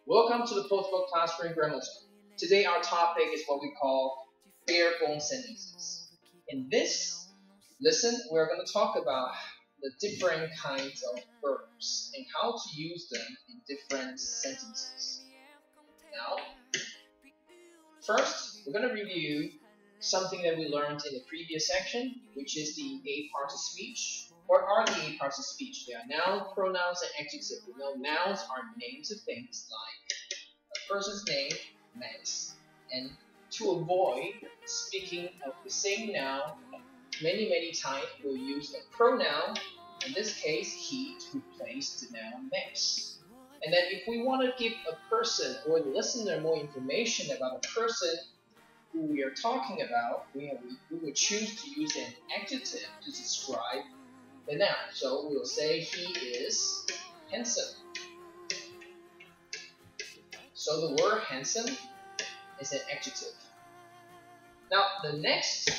Welcome to the Postbook Classroom Grammar Zone. Today our topic is what we call bare bone sentences. In this lesson, we're going to talk about the different kinds of verbs and how to use them in different sentences. Now, first, we're going to review something that we learned in the previous section, which is the 8 parts of speech. What are the 8 parts of speech? They are noun, pronouns, and adjective. We know nouns are names of things like a person's name, names. And to avoid speaking of the same noun many times, we'll use a pronoun, in this case, he, to replace the noun names. And then if we want to give a person or the listener more information about a person who we are talking about, we will choose to use an adjective to describe the noun. So we will say he is handsome. So the word handsome is an adjective. Now the next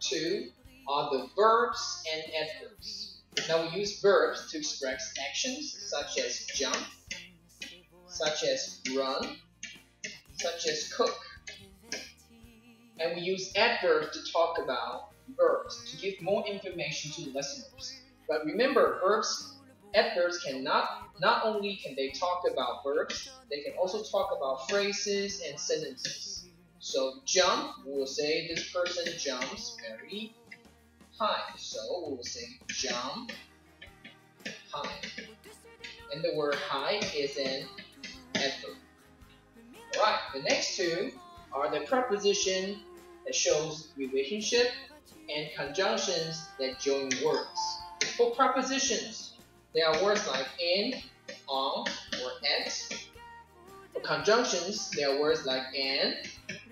two are the verbs and adverbs. Now we use verbs to express actions such as jump, such as run, such as cook. And we use adverbs to talk about verbs to give more information to the listeners. But remember, adverbs not only can they talk about verbs, they can also talk about phrases and sentences. So jump, we will say this person jumps very high. So we will say jump high. And the word high is an adverb. Alright, the next two are the preposition that shows relationship and conjunctions that join words. For prepositions, there are words like in, on, or at. For conjunctions, there are words like and,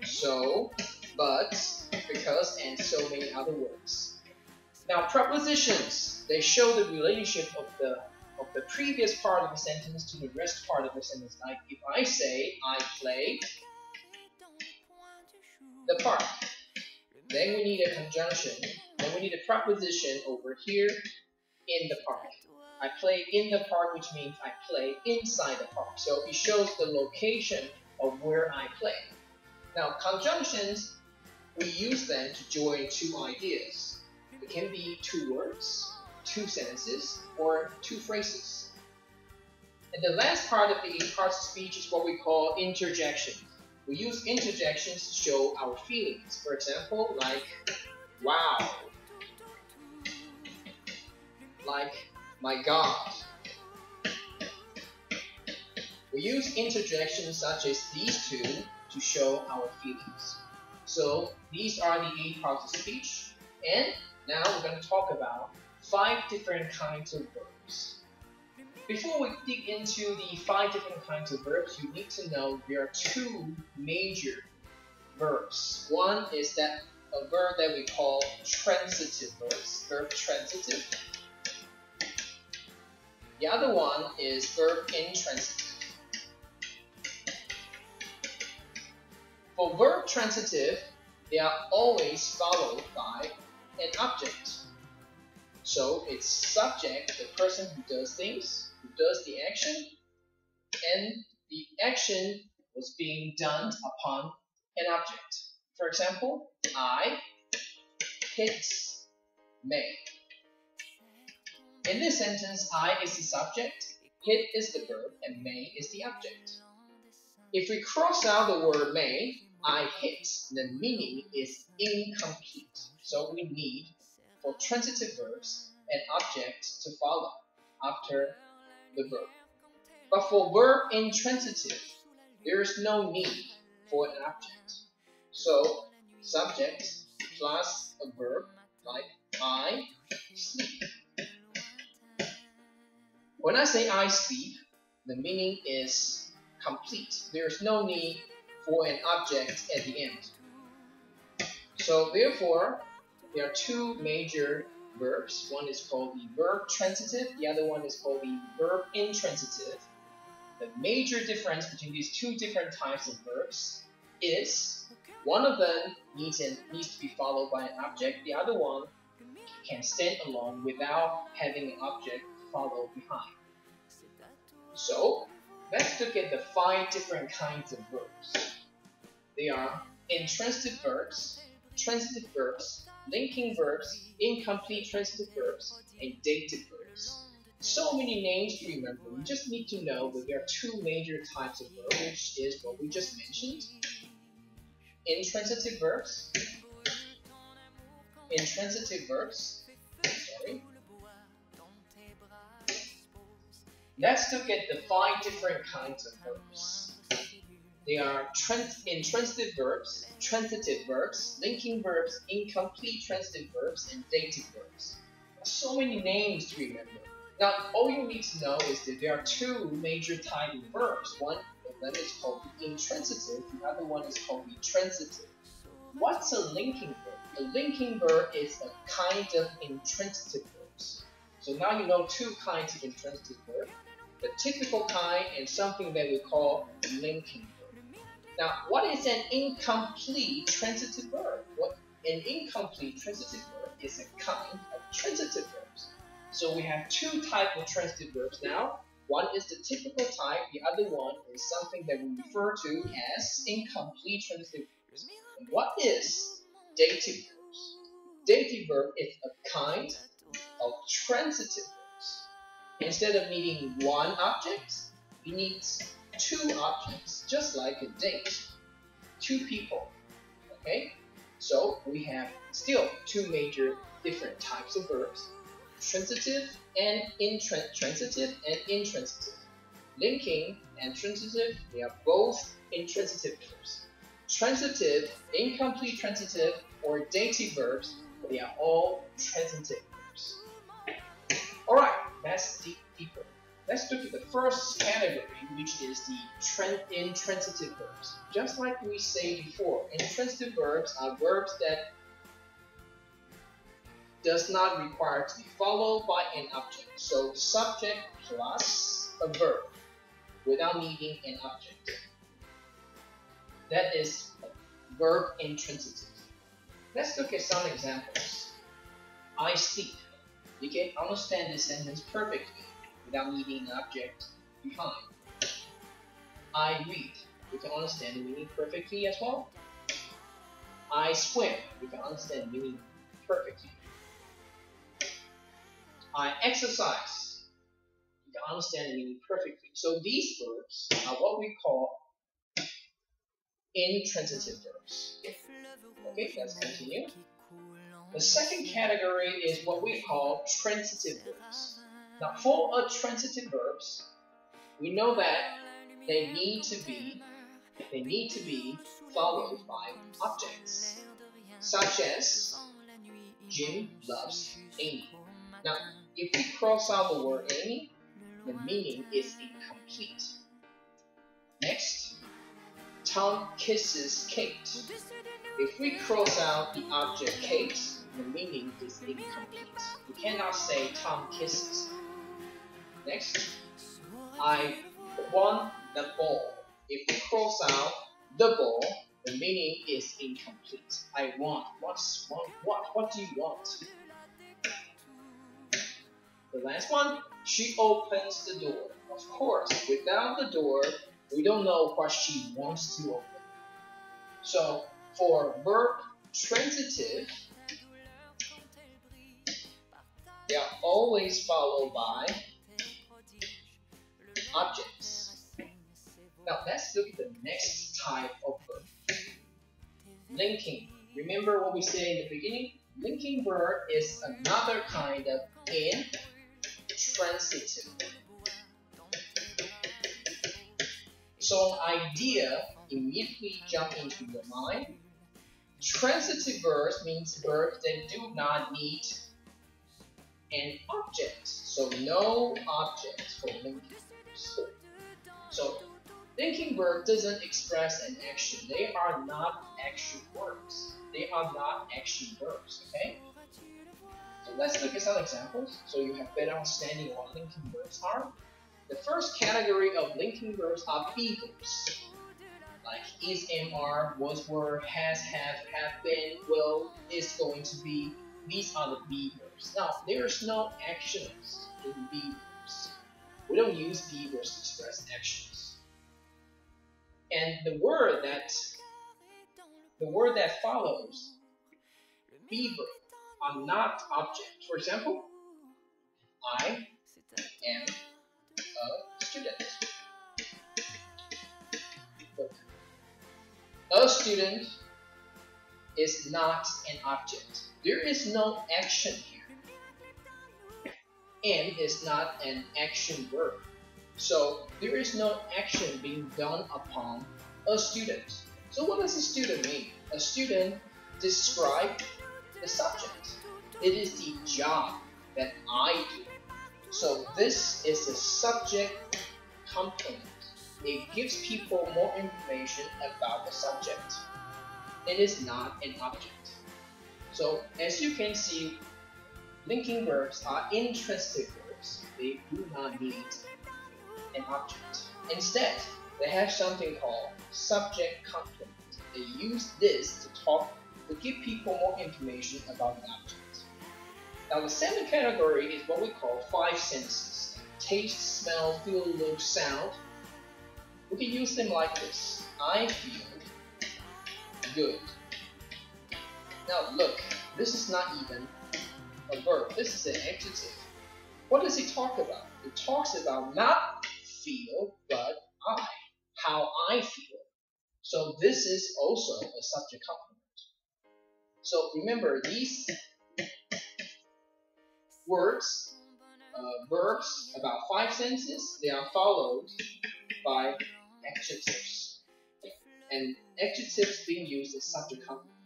so, but, because, and so many other words. Now prepositions, they show the relationship of the previous part of the sentence to the rest part of the sentence. Like if I say I play the park, then we need a conjunction, then we need a preposition over here in the park. I play in the park, which means I play inside the park. So it shows the location of where I play. Now conjunctions, we use them to join two ideas. It can be two words, two sentences, or two phrases. And the last part of the 8 parts of speech is what we call interjections. We use interjections to show our feelings. For example, like, wow, like, my God. We use interjections such as these two to show our feelings. So these are the 8 parts of speech. And now we're going to talk about 5 different kinds of verbs. Before we dig into the 5 different kinds of verbs, you need to know there are 2 major verbs. One is that a verb that we call transitive verbs, verb transitive. The other one is verb intransitive. For verb transitive, they are always followed by an object. So it's subject, the person who does things, who does the action, and the action was being done upon an object. For example, I hit May. In this sentence, I is the subject, hit is the verb, and May is the object. If we cross out the word May, I hit, the meaning is incomplete. So we need, for transitive verbs, an object to follow after the verb. But for verb intransitive, there is no need for an object. So subject plus a verb like I sleep. When I say I sleep, the meaning is complete. There is no need for an object at the end. So therefore, there are 2 major verbs. One is called the verb transitive, the other one is called the verb intransitive. The major difference between these 2 different types of verbs is one of them needs to be followed by an object, the other one can stand alone without having an object follow behind. So let's look at the 5 different kinds of verbs. They are intransitive verbs, transitive verbs, linking verbs, incomplete transitive verbs, and dative verbs. So many names to remember. We just need to know that there are 2 major types of verbs, which is what we just mentioned. Intransitive verbs. Let's look at the 5 different kinds of verbs. They are intransitive verbs, transitive verbs, linking verbs, incomplete transitive verbs, and dative verbs. So many names to remember. Now, all you need to know is that there are 2 major types of verbs. One of them is called the intransitive, the other one is called the transitive. What's a linking verb? A linking verb is a kind of intransitive verbs. So now you know 2 kinds of intransitive verbs. The typical kind and something that we call linking verb. Now, what is an incomplete transitive verb? An incomplete transitive verb is a kind of transitive verbs. So we have 2 types of transitive verbs now. One is the typical type, the other one is something that we refer to as incomplete transitive verbs. And what is dative verbs? Dative verb is a kind of transitive verbs. Instead of needing 1 object, it needs 2 objects, just like a date, 2 people. Okay? So we have still 2 major different types of verbs. Transitive and intransitive. Linking and transitive, they are both intransitive verbs. Transitive, incomplete transitive, or dative verbs, they are all transitive verbs. Alright, let's dig deeper. Let's look at the first category, which is the intransitive verbs. Just like we said before, intransitive verbs are verbs that does not require to be followed by an object. So subject plus a verb without needing an object. That is verb intransitive. Let's look at some examples. I sleep. You can understand this sentence perfectly without needing an object behind. I read. You can understand the meaning perfectly as well. I swim. You can understand the meaning perfectly. I exercise. You can understand the meaning perfectly. So these verbs are what we call intransitive verbs. Okay, let's continue. The second category is what we call transitive verbs. Now, for transitive verbs, we know that they need to be followed by objects, such as Jim loves Amy. Now, if we cross out the word Amy, the meaning is incomplete. Next, Tom kisses Kate. If we cross out the object Kate, the meaning is incomplete. You cannot say Tom kisses. Next, I won the ball. If we cross out the ball, the meaning is incomplete. I want. What do you want? The last one, she opens the door. Of course, without the door, we don't know what she wants to open. So, for verb transitive, they are always followed by objects. Now, let's look at the next type of verb. Linking. Remember what we said in the beginning? Linking verb is another kind of intransitive. So an idea immediately jump into your mind. Transitive verbs means verbs that do not need an object. So no object for linking verbs. So linking verb doesn't express an action. They are not action words. They are not action verbs, okay? So let's look at some examples so you have better understanding of what linking verbs are. The first category of linking verbs are be verbs. Like is, am, are, was, were, has, have been, will, is going to be. these are the be verbs. Now, there's no actions in be verbs. We don't use be verbs to express actions. And the word that follows be verb are not objects. For example, I am a student. Look, a student is not an object. There is no action here. And is not an action verb. So there is no action being done upon a student. So what does a student mean? A student describes the subject. It is the job that I do. So this is a subject complement. It gives people more information about the subject. It is not an object. So as you can see, linking verbs are intransitive verbs. They do not need an object. Instead, they have something called subject complement. They use this to give people more information about the object. Now the second category is what we call five senses. Taste, smell, feel, look, sound. We can use them like this. I feel good. Now look, this is not even a verb. This is an adjective. What does it talk about? It talks about not feel, but I. How I feel. So this is also a subject complement. So remember, these words, verbs, about five senses, they are followed by adjectives. And adjectives being used as subject complement.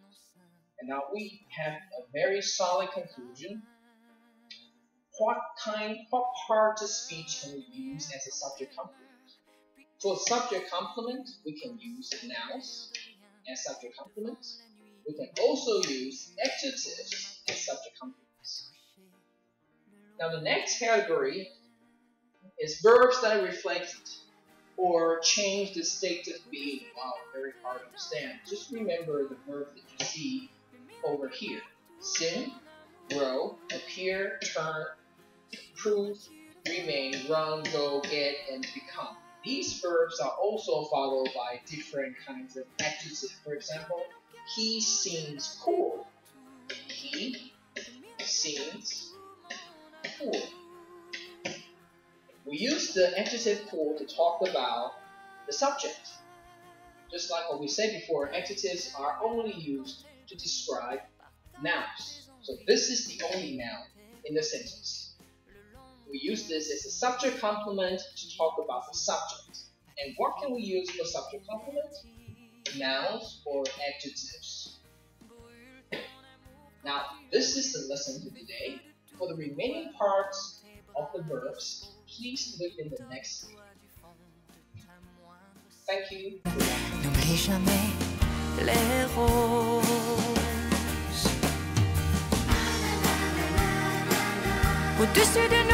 And now we have a very solid conclusion. What part of speech can we use as a subject complement? For subject complement, we can use nouns as subject complements. We can also use adjectives as subject complements. Now the next category is verbs that reflect or change the state of being. Wow, very hard to understand. Just remember the verbs that you see over here. Sing, grow, appear, turn, prove, remain, run, go, get, and become. These verbs are also followed by different kinds of adjectives. For example, he seems cool. He seems cool. We use the adjective cool to talk about the subject. Just like what we said before, adjectives are only used to describe nouns. So this is the only noun in the sentence. We use this as a subject complement to talk about the subject. And what can we use for subject complement? Nouns or adjectives. Now, this is the lesson for today. For the remaining parts of the verbs, please look in the next video. Thank you for watching. N'oublie jamais les roses. Au-dessus de